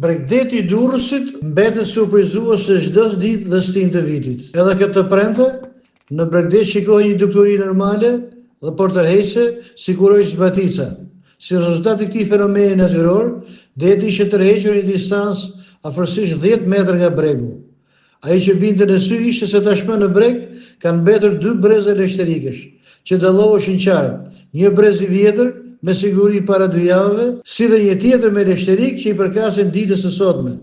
Bregdeti i Durrësit mbetet surprizues së çdo ditë dhe stin të vitit. Edhe këtë premte, në Bregdet shikohej një dukuri normale dhe por tërheqëse siguroi zbatica. Si rezultat i këtij fenomeni natyror, deti ishte tërhequr në distancë afërsisht 10 metra nga bregu. Ai që binte në sy ishte se tashmë në breg kanë mbetur 2 breze leshterikesh, që dalloheshin qartë, një brez i vjetër me siguri para 2 javëve, si dhe një tjetër me leshterik që i përkasin ditës së sotme.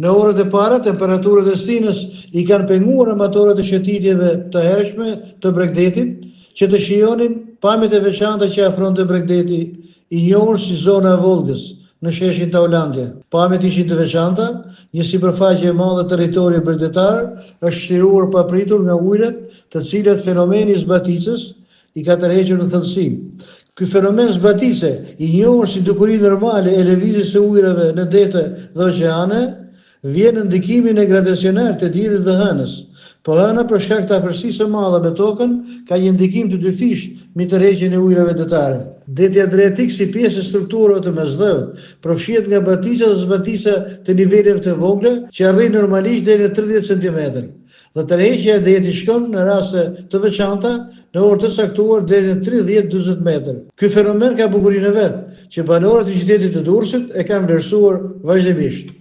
Në orët e para, temperaturat e stinës i kanë penguar amatorët e shëtitjeve të hershme të Bregdetit, që të shijonin pamjet e veçanta që afronte Bregdeti, i njohur si zona e Volgës, në sheshin Taulandia. Pamjet ishin të veçanta, një sipërfaqe e madhe territori bregdetar është shtiruar papritur nga ujërat, të cilat fenomeni i zbaticës i ka tërhequr në thellësi. Ky fenomen zbatice, i njohur si dukuri normale e lëvizjes së ujërave në dete dhe oqeane, vjen në ndikimin e gradacional të diellit dhe hënës. Po hëna për shkak të afërsisë së madhe me tokën ka një ndikim të dyfisht mbi tërheqjen e ujërave detare. Deti Adriatik si pjesë e strukturave të mesdhëut përfshihet nga batica dhe zbatica të niveleve të vogla që arrin normalisht deri në 30 cm. Dhe tërheqja e detit shkon në raste të veçanta në orë të caktuar deri në 30-40 metër. Ky fenomen ka bukurinë e vet, që banorët e qytetit të Durrësit e kanë vlerësuar vazhdimisht.